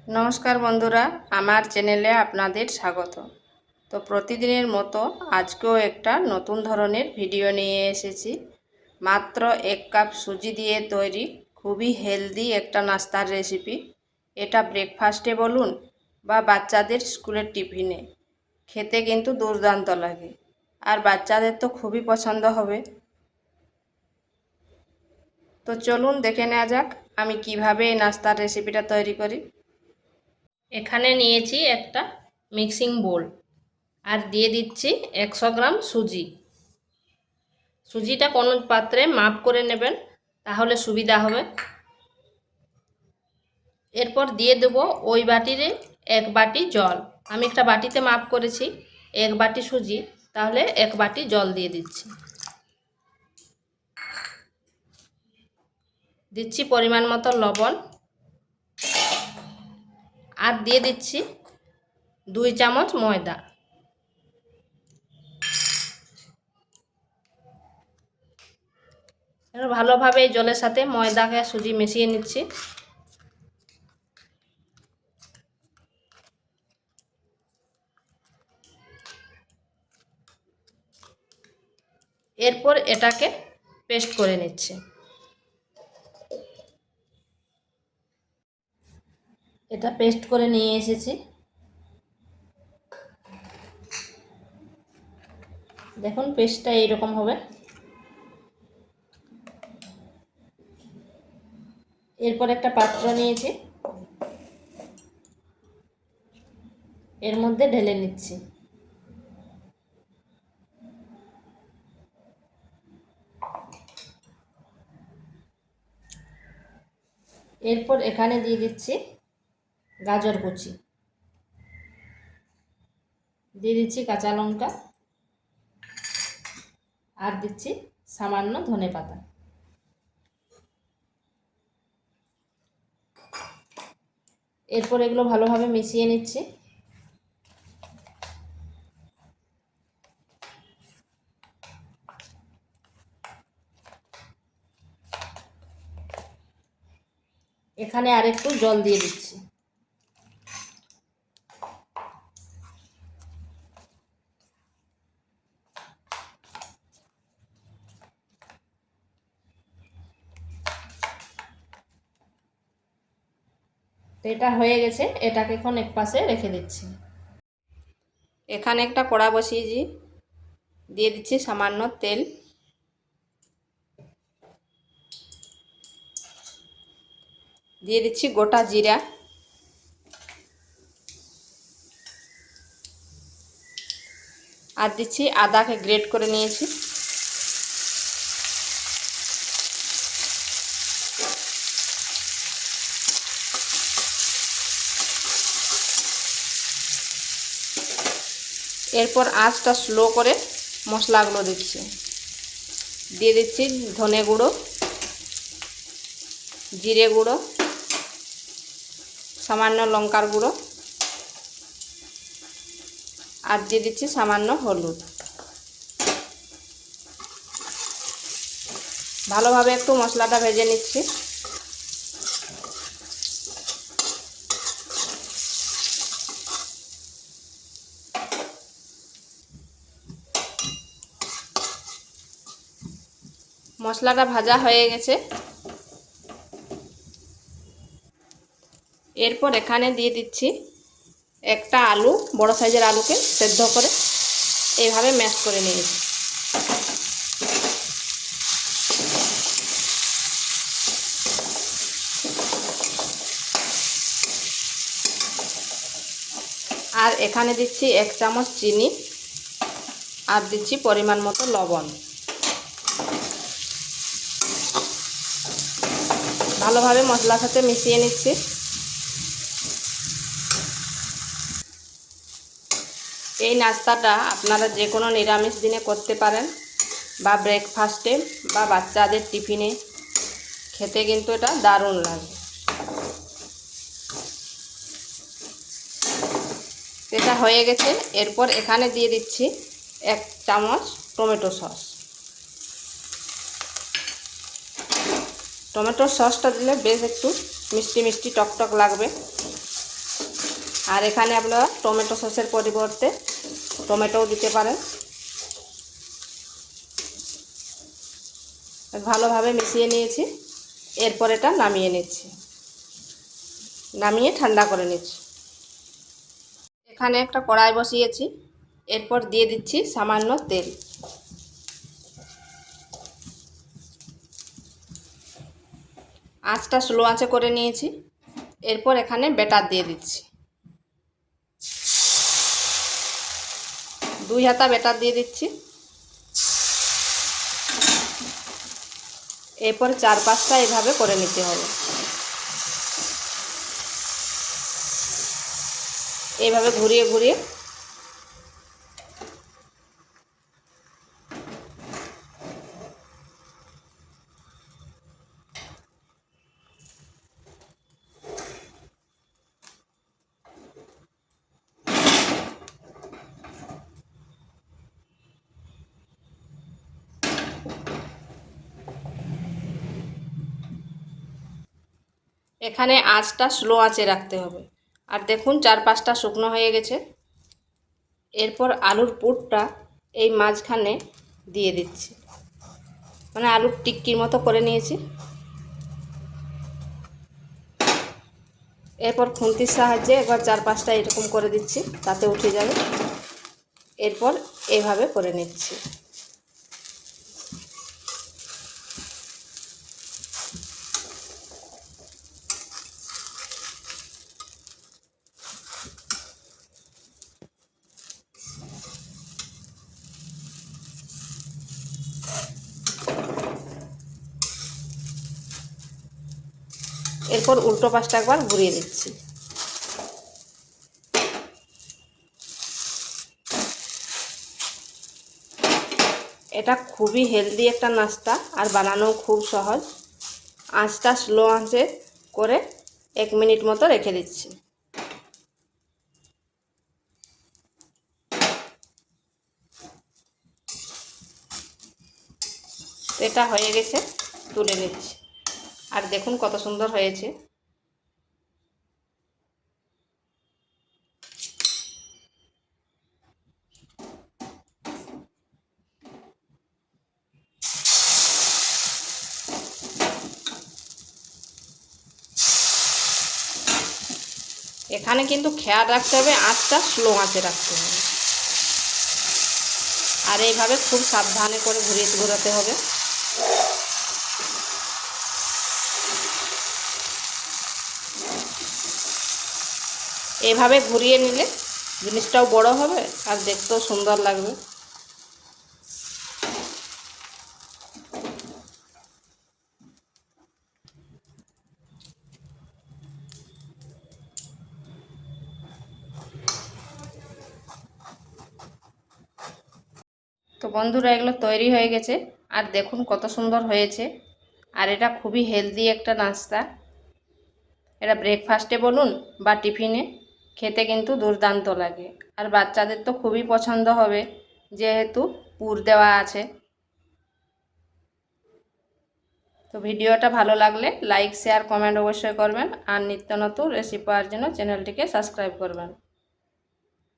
নমস্কার বন্ধুরা, আমার চ্যানেলে আপনাদের স্বাগত। তো প্রতিদিনের মতো আজকেও একটা নতুন ধরনের ভিডিও নিয়ে এসেছি। মাত্র 1 কাপ সুজি দিয়ে তৈরি খুবই হেলদি একটা নাস্তার রেসিপি। এটা ব্রেকফাস্টে বলুন বা বাচ্চাদের স্কুলের টিফিনে খেতে কিন্তু দুর্দান্ত লাগে, আর বাচ্চাদের তো খুবই পছন্দ হবে। তো চলুন দেখে নেওয়া যাক আমি কিভাবে এই নাস্তার রেসিপিটা তৈরি করি। এখানে নিয়েছি একটা মিক্সিং বোল, আর দিয়ে দিচ্ছি 100 গ্রাম সুজি। সুজিটা কোনো পাত্রে মাপ করে নেবেন, তাহলে সুবিধা হবে। এরপর দিয়ে দেব ওই বাটিরে 1 বাটি জল। আমি একটা বাটিতে মাপ করেছি 1 বাটি সুজি, তাহলে 1 বাটি জল দিয়ে দিচ্ছি। দিচ্ছি পরিমাণ মতো লবণ, আর দিয়ে দিচ্ছি 2 চামচ ময়দা। এবার ভালোভাবে এই জলের সাথে ময়দাকে সুজি মিশিয়ে নিচ্ছি। এরপর এটাকে পেস্ট করে নিচ্ছি। এটা পেস্ট করে নিয়ে এসেছি। দেখুন পেস্টটা এইরকম হবে। এরপর একটা পাত্র নিয়েছি, এর মধ্যে ঢেলে নিচ্ছি। এরপর এখানে দিয়ে দিচ্ছি গাজর কুচি, দিয়ে দিচ্ছি কাঁচা লঙ্কা, আর দিচ্ছি সামান্য ধনেপাতা। এরপর এগুলো ভালোভাবে মিশিয়ে নিচ্ছি। এখানে আরেকটু জল দিয়ে দিচ্ছি। তো এটা হয়ে গেছে, এটাকে এখন এক পাশে রেখে দিচ্ছি। এখানে একটা কড়া বসিয়েছি, দিয়ে দিচ্ছি সামান্য তেল, দিয়ে দিচ্ছি গোটা জিরা, আর দিচ্ছি আদাকে গ্রেট করে নিয়েছি। এরপর আঁচটা স্লো করে মশলাগুলো দিচ্ছি। দিয়ে দিচ্ছি ধনে গুঁড়ো, জিরে গুঁড়ো, সামান্য লঙ্কার গুঁড়ো, আর দিয়ে দিচ্ছি সামান্য হলুদ। ভালোভাবে একটু মশলাটা ভেজে নিচ্ছি। মশলাটা ভাজা হয়ে গেছে। এরপর এখানে দিয়ে দিচ্ছি একটা আলু, বড় সাইজের আলুকে সেদ্ধ করে এইভাবে ম্যাশ করে নিয়েছি। আর এখানে দিচ্ছি 1 চামচ চিনি, আর দিচ্ছি পরিমাণ মতো লবণ। ভালোভাবে মশলার সাথে মিশিয়ে নিচ্ছি। এই নাস্তাটা আপনারা যে কোনো নিরামিষ দিনে করতে পারেন, বা ব্রেকফাস্টে বা বাচ্চাদের টিফিনে খেতে কিন্তু এটা দারুণ লাগে। এটা হয়ে গেছে। এরপর এখানে দিয়ে দিচ্ছি 1 চামচ টমেটো সস। টমেটো সসটা দিলে বেশ একটু মিষ্টি মিষ্টি টকটক লাগবে। আর এখানে আপনারা টমেটো সসের পরিবর্তে টমেটোও দিতে পারেন। ভালোভাবে মিশিয়ে নিয়েছি। এরপর এটা নামিয়ে নিচ্ছি, নামিয়ে ঠান্ডা করে নিচ্ছি। এখানে একটা কড়াই বসিয়েছি, এরপর দিয়ে দিচ্ছি সামান্য তেল। আঁচটা স্লো আঁচে করে নিয়েছি। এরপর এখানে ব্যাটার দিয়ে দিচ্ছি, 2 হাতা ব্যাটার দিয়ে দিচ্ছি। এরপর 4-5টা এভাবে করে নিতে হবে। এইভাবে ঘুরিয়ে ঘুরিয়ে এখানে আঁচটা স্লো আঁচে রাখতে হবে। আর দেখুন 4-5টা শুকনো হয়ে গেছে। এরপর আলুর পুরটা এই মাঝখানে দিয়ে দিচ্ছি, মানে আলুর টিক্কির মতো করে নিয়েছি। এরপর খুন্তির সাহায্যে একবার 4-5টা এরকম করে দিচ্ছি, তাতে উঠে যাবে। এরপর এইভাবে করে নিচ্ছি। এরপর উল্টো পাশটা একবার ঘুরিয়ে দিচ্ছি। এটা খুবই হেলদি একটা নাস্তা, আর বানানো খুব সহজ। আঁচটা স্লো আঁচে করে 1 মিনিট মতো রেখে দিচ্ছি। এটা হয়ে গেছে, তুলে নিচ্ছি। আর দেখুন কত সুন্দর হয়েছে। এখানে কিন্তু খেয়াল রাখতে হবে, আঁচটা স্লো আঁচে রাখতে হবে। আর এইভাবে খুব সাবধানে করে ঘোরাতে হবে। এভাবে ঘুরিয়ে নিলে জিনিসটাও বড় হবে আর দেখতেও সুন্দর লাগবে। তো বন্ধুরা, এগুলো তৈরি হয়ে গেছে। আর দেখুন কত সুন্দর হয়েছে। আর এটা খুবই হেলদি একটা নাস্তা। এটা ব্রেকফাস্টে বলুন বা টিফিনে খেতে কিন্তু দুর্দান্ত লাগে। আর বাচ্চাদের তো খুবই পছন্দ হবে, যেহেতু পুর দেওয়া আছে। তো ভিডিওটা ভালো লাগলে লাইক, শেয়ার, কমেন্ট অবশ্যই করবেন। আর নিত্য নতুন রেসিপি পাওয়ার জন্য চ্যানেলটিকে সাবস্ক্রাইব করবেন।